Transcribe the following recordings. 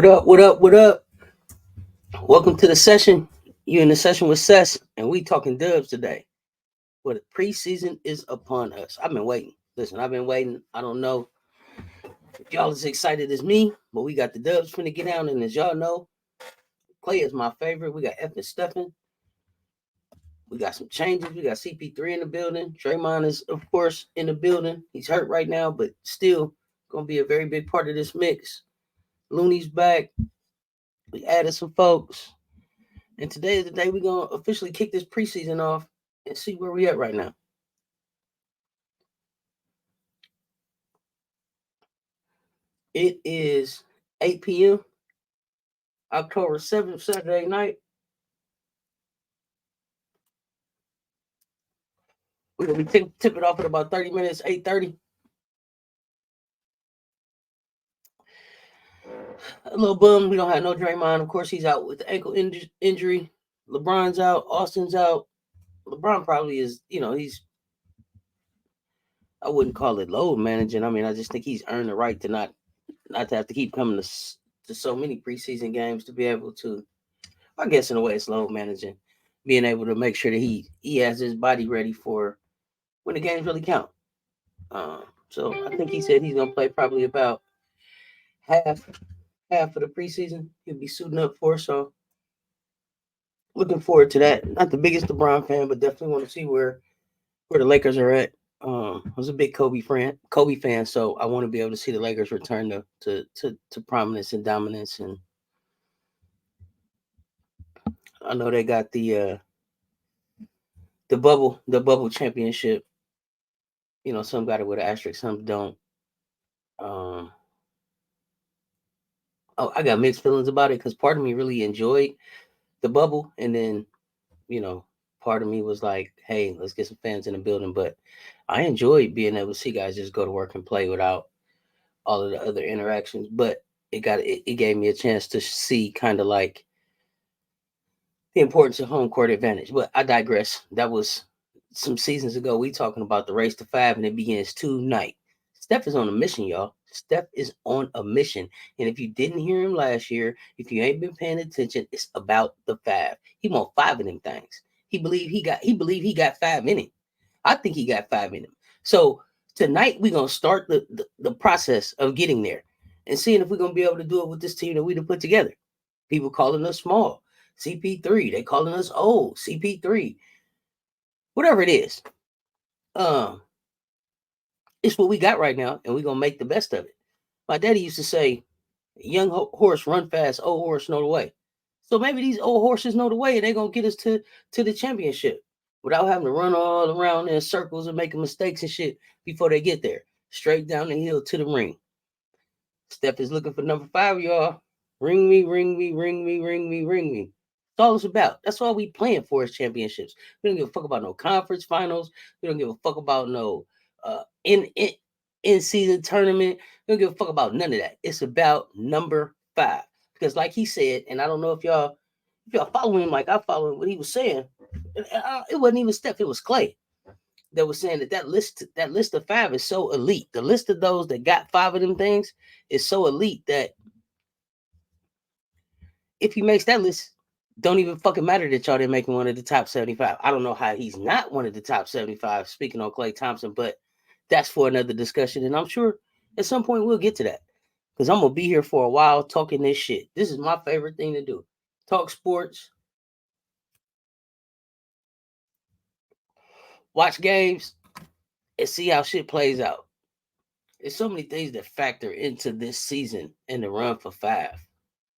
up? What up? What up? Welcome to the session. You in the session with Cess, and we talking Dubz today. Well, the preseason is upon us. I've been waiting. Listen, I've been waiting. I don't know if y'all as excited as me, but we got the Dubs finna get down, and as y'all know, Clay is my favorite. We got F and Stephen. We got some changes. We got CP3 in the building. Draymond is, of course, in the building. He's hurt right now, but still gonna be a very big part of this mix. Looney's back. We added some folks. And today is the day we're going to officially kick this preseason off and see where we at right now. It is 8 p.m., October 7th, Saturday night. We're going to be tip it off in about 30 minutes, 8:30. A little bum. We don't have no Draymond. Of course, he's out with the ankle injury. LeBron's out. Austin's out. LeBron probably is, he's, I wouldn't call it load managing. I mean, I just think he's earned the right to not to have to keep coming to so many preseason games to be able to, I guess in a way it's load managing, being able to make sure that he has his body ready for when the games really count. So I think he said he's gonna play probably about half of the preseason. He'll be suiting up for. So looking forward to that. Not the biggest LeBron fan, but definitely want to see where the Lakers are at. I was a big Kobe fan, so I want to be able to see the Lakers return to prominence and dominance. And I know they got the bubble championship. Some got it with an asterisk, some don't. I got mixed feelings about it because part of me really enjoyed the bubble, and then part of me was like, hey, let's get some fans in the building. But I enjoyed being able to see guys just go to work and play without all of the other interactions. But it gave me a chance to see kind of like the importance of home court advantage. But I digress. That was some seasons ago. We talking about the race to 5, and it begins tonight. Steph is on a mission, y'all. Steph is on a mission. And if you didn't hear him last year, if you ain't been paying attention, it's about the 5. He want 5 of them things. He believe he got 5 in him. I think he got 5 in him. So tonight we're gonna start the process of getting there and seeing if we're gonna be able to do it with this team that we done put together. People calling us small. CP3, they calling us old. CP3. Whatever it is. It's what we got right now, and we're gonna make the best of it. My daddy used to say, young horse run fast, old horse know the way. So maybe these old horses know the way, and they're gonna get us to the championship without having to run all around in circles and making mistakes and shit before they get there. Straight down the hill to the ring. Steph is looking for number 5, y'all. Ring me, ring me, ring me, ring me, ring me. That's all it's about. That's all we playing for is championships. We don't give a fuck about no conference finals. We don't give a fuck about no in season tournament. We don't give a fuck about none of that. It's about number 5. Because like he said, and I don't know if y'all follow him like I follow him, what he was saying. It wasn't even Steph, it was Clay that was saying that list of 5 is so elite. The list of those that got 5 of them things is so elite that if he makes that list, don't even fucking matter that y'all didn't make him one of the top 75. I don't know how he's not one of the top 75, speaking on Klay Thompson, but that's for another discussion. And I'm sure at some point we'll get to that because I'm going to be here for a while talking this shit. This is my favorite thing to do. Talk sports, watch games, and see how shit plays out. There's so many things that factor into this season and the run for 5.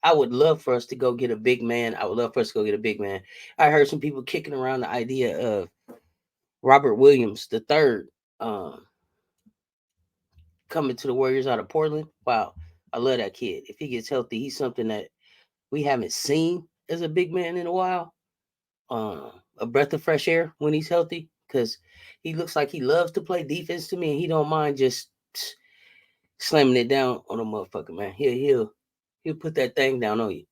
I would love for us to go get a big man. I heard some people kicking around the idea of Robert Williams III coming to the Warriors out of Portland. Wow, I love that kid. If he gets healthy, he's something that we haven't seen as a big man in a while. A breath of fresh air when he's healthy because he looks like he loves to play defense to me, and he don't mind just slamming it down on a motherfucker, man. He'll put that thing down on you.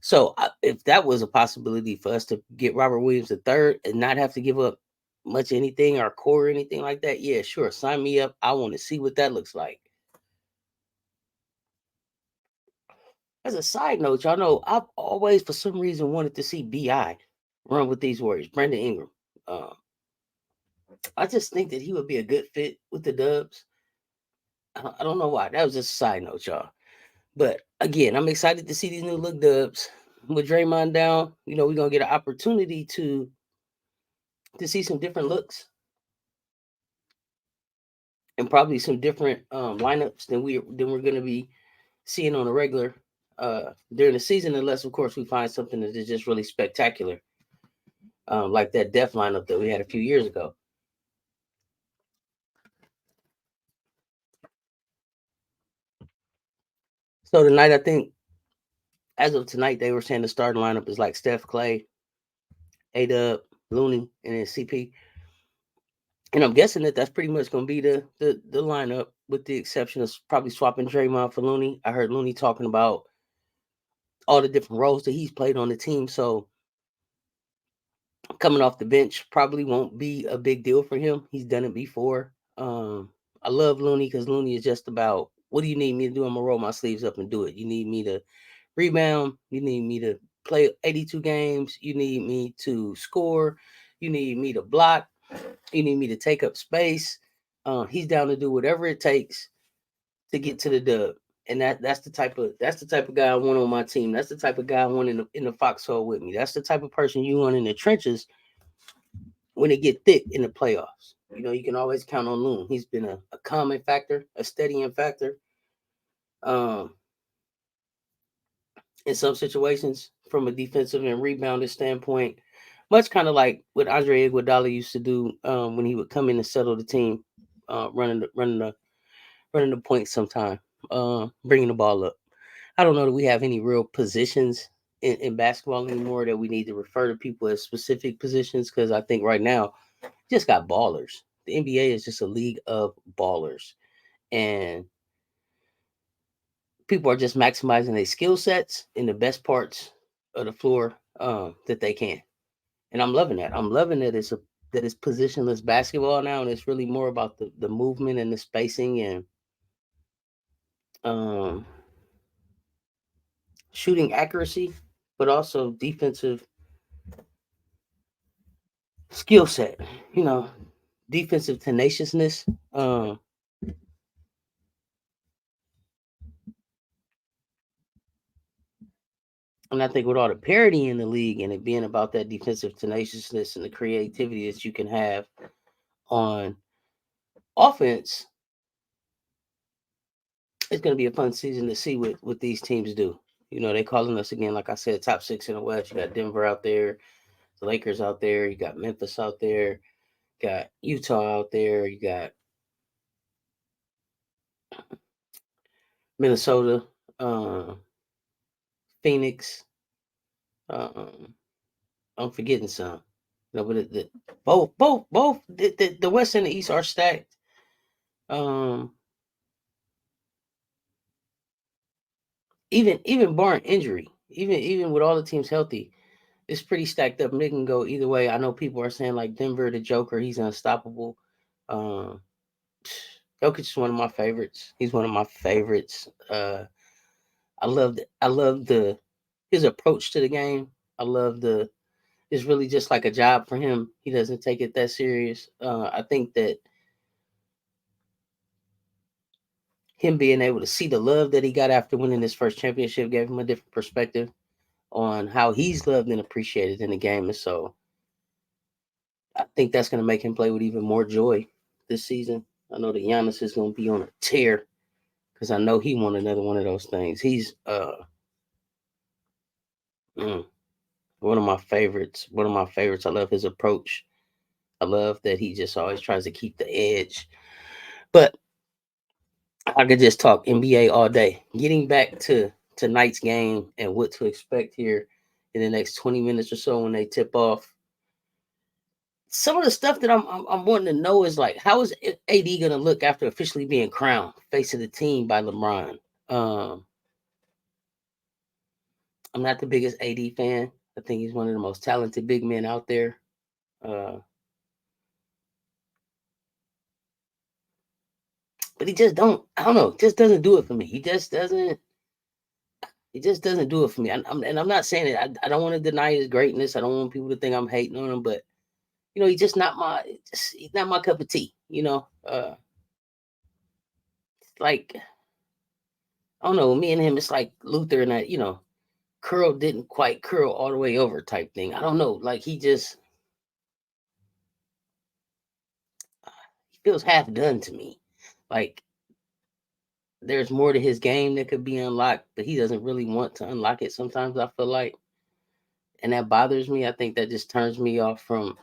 So if that was a possibility for us to get Robert Williams III and not have to give up much anything or core or anything like that, yeah, sure. Sign me up. I want to see what that looks like. As a side note, y'all know I've always, for some reason, wanted to see Bi run with these Warriors. Brandon Ingram. Uh, I just think that he would be a good fit with the Dubs. I don't know why. That was just a side note, y'all. But again, I'm excited to see these new look Dubs with Draymond down. We're gonna get an opportunity to see some different looks and probably some different lineups than we're gonna be seeing on a regular during the season, unless of course we find something that is just really spectacular, like that Def lineup that we had a few years ago. So tonight, I think as of tonight, they were saying the starting lineup is like Steph, Clay, A Dub, Looney, and then CP. And I'm guessing that that's pretty much going to be the lineup, with the exception of probably swapping Draymond for Looney. I heard Looney talking about all the different roles that he's played on the team. So coming off the bench probably won't be a big deal for him. He's done it before. I love Looney because Looney is just about, what do you need me to do? I'm gonna roll my sleeves up and do it. You need me to rebound. You need me to play 82 games. You need me to score. You need me to block. You need me to take up space. He's down to do whatever it takes to get to the dub. And that's the type of guy I want on my team. That's the type of guy I want in the foxhole with me. That's the type of person you want in the trenches when it get thick in the playoffs. You can always count on Loon. He's been a calming factor, a steadying factor. Um, in some situations, from a defensive and rebounding standpoint, much kind of like what Andre Iguodala used to do when he would come in and settle the team, running the point sometime, bringing the ball up. I don't know that we have any real positions in basketball anymore that we need to refer to people as specific positions, because I think right now just got ballers. The NBA is just a league of ballers, and people are just maximizing their skill sets in the best parts of the floor that they can, and I'm loving that. I'm loving that it's positionless basketball now, and it's really more about the movement and the spacing and um, shooting accuracy, but also defensive skill set. You know, defensive tenaciousness. And I think with all the parity in the league and it being about that defensive tenaciousness and the creativity that you can have on offense, it's going to be a fun season to see what these teams do. They calling us again, like I said, top six in the West. You got Denver out there, the Lakers out there, you got Memphis out there, got Utah out there, you got Minnesota, uh, Phoenix. Um, I'm forgetting some. But both the West and the East are stacked. Um, even barring injury, even with all the teams healthy, it's pretty stacked up. And it can go either way. I know people are saying like Denver, the Joker, he's unstoppable. Um, Jokic is one of my favorites. He's one of my favorites. I love the his approach to the game. I love the It's really just like a job for him. He doesn't take it that serious. I think that him being able to see the love that he got after winning his first championship gave him a different perspective on how he's loved and appreciated in the game. And so I think that's going to make him play with even more joy this season. I know that Giannis is going to be on a tear because I know he won another one of those things. He's mm, one of my favorites. One of my favorites. I love his approach. I love that he just always tries to keep the edge. But I could just talk NBA all day. Getting back to tonight's game and what to expect here in the next 20 minutes or so when they tip off. Some of the stuff that I'm wanting to know is like, how is AD going to look after officially being crowned face of the team by LeBron? Um, I'm not the biggest AD fan. I think he's one of the most talented big men out there. Uh, but he just don't. I don't know. Just doesn't do it for me. He just doesn't. He just doesn't do it for me. And I'm not saying it. I don't want to deny his greatness. I don't want people to think I'm hating on him, but he's just not he's not my cup of tea. Like I don't know, me and him, it's like Luther and that. Curl didn't quite curl all the way over type thing. I don't know. Like he feels half done to me. Like there's more to his game that could be unlocked, but he doesn't really want to unlock it. Sometimes I feel like, and that bothers me. I think that just turns me off from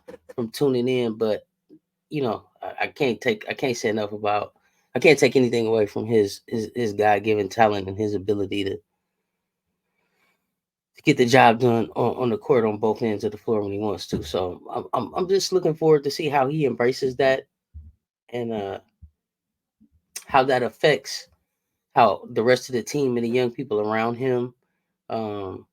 tuning in. But I can't say enough about. I can't take anything away from his God given talent and his ability to get the job done on the court on both ends of the floor when he wants to. So I'm just looking forward to see how he embraces that and how that affects how the rest of the team and the young people around him um,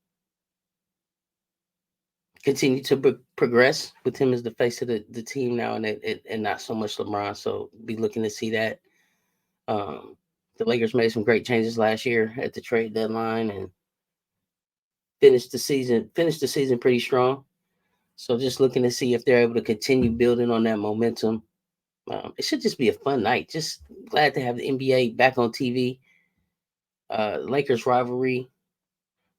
continue to progress with him as the face of the team now, and not so much LeBron. So be looking to see that. Um, the Lakers made some great changes last year at the trade deadline and finished the season pretty strong. So just looking to see if they're able to continue building on that momentum. It should just be a fun night. Just glad to have the NBA back on TV. Lakers rivalry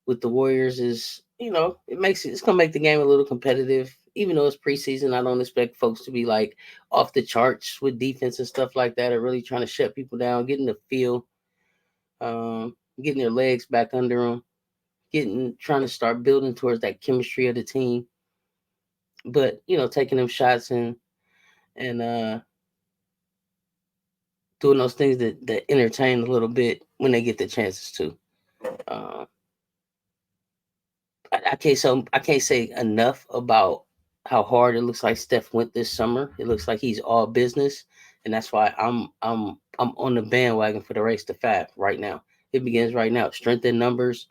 with the Warriors is, it's gonna make the game a little competitive. Even though it's preseason, I don't expect folks to be like off the charts with defense and stuff like that, or really trying to shut people down, getting the feel, getting their legs back under them, trying to start building towards that chemistry of the team. But taking them shots and doing those things that entertain a little bit when they get the chances to. Uh, I can't say enough about how hard it looks like Steph went this summer. It looks like he's all business, and that's why I'm on the bandwagon for the race to five right now. It begins right now. Strength in numbers,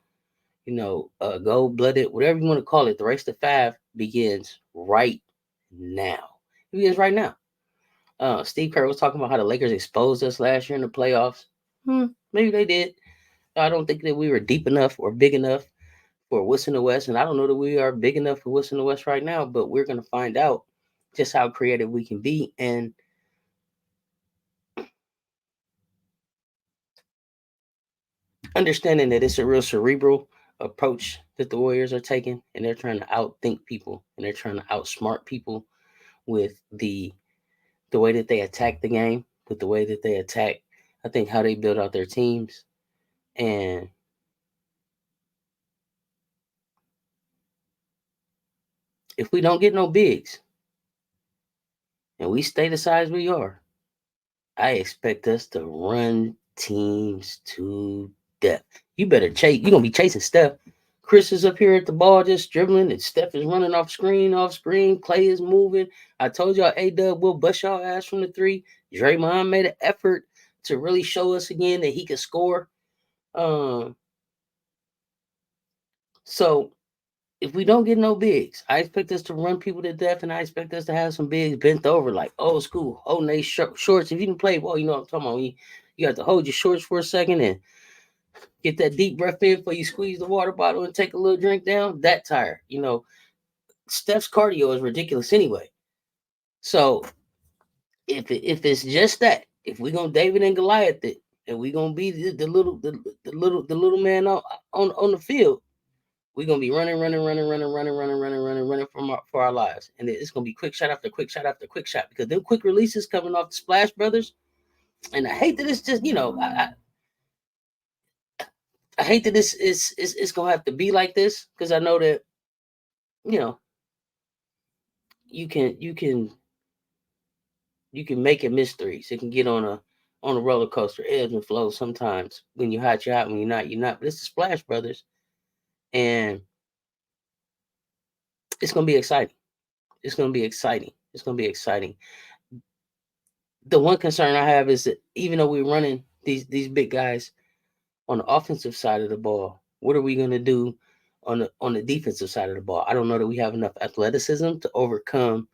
gold blooded, whatever you want to call it. The race to five begins right now. It begins right now. Steve Kerr was talking about how the Lakers exposed us last year in the playoffs. Maybe they did. I don't think that we were deep enough or big enough for what's in the West, and I don't know that we are big enough for what's in the West right now. But we're gonna find out just how creative we can be, and understanding that it's a real cerebral approach that the Warriors are taking, and they're trying to outthink people, and they're trying to outsmart people with the way that they attack the game, with the way that they attack. I think how they build out their teams, and if we don't get no bigs and we stay the size we are, I expect us to run teams to death. You better chase. You're gonna be chasing Steph. Chris is up here at the ball just dribbling, and Steph is running off screen. Clay is moving. I told y'all, A-Dub will bust y'all ass from the three. Draymond made an effort to really show us again that he could score. Um, so if we don't get no bigs, I expect us to run people to death, and I expect us to have some bigs bent over like old school, holding their shorts. If you can play ball, you know what I'm talking about. You have to hold your shorts for a second and get that deep breath in before you squeeze the water bottle and take a little drink down. That tired. Steph's cardio is ridiculous anyway. So if it's just that, if we're gonna David and Goliath it, and we're gonna be the little man on the field, we're gonna be running for our lives, and it's gonna be quick shot after quick shot after quick shot because them quick releases coming off the Splash Brothers. And I hate that it's just I hate that this is it's gonna have to be like this because I know that you know you can make it mysteries. It can get on a roller coaster, ebbs and flows sometimes. When you're hot, you're hot. When you're not. But it's the Splash Brothers, and it's gonna be exciting. It's gonna be exciting. It's gonna be exciting. The one concern I have is that even though we're running these big guys on the offensive side of the ball, what are we gonna do on the defensive side of the ball? I don't know that we have enough athleticism to overcome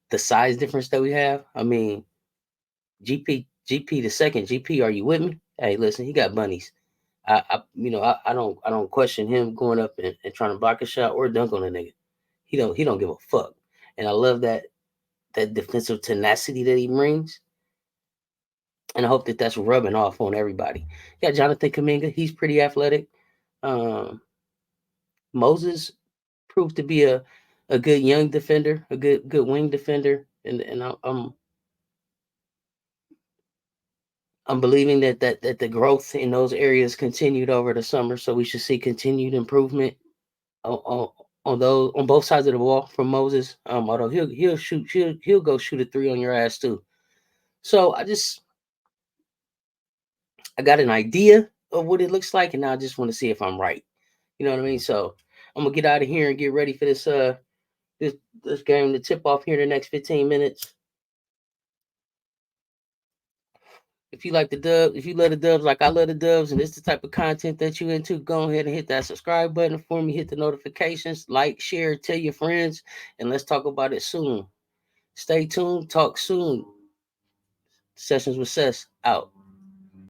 the size difference that we have. I mean, GP the second GP, are you with me? Hey, listen, he got bunnies. I don't question him going up and trying to block a shot or dunk on a nigga. He don't give a fuck. And I love that defensive tenacity that he brings. And I hope that that's rubbing off on everybody. Yeah, Jonathan Kuminga, he's pretty athletic. Um, Moses proved to be a good young defender, a good wing defender, and I'm believing that the growth in those areas continued over the summer, so we should see continued improvement on, on both sides of the ball from Moses. Although he'll go shoot a three on your ass too. So I got an idea of what it looks like, and now I just want to see if I'm right. You know what I mean? So I'm gonna get out of here and get ready for this this game to tip off here in the next 15 minutes. If you like the dub, if you love the dubs like I love the dubs, and it's the type of content that you into, go ahead and hit that subscribe button for me. Hit the notifications, like, share, tell your friends, and let's talk about it soon. Stay tuned. Talk soon. Sessions with Cess out.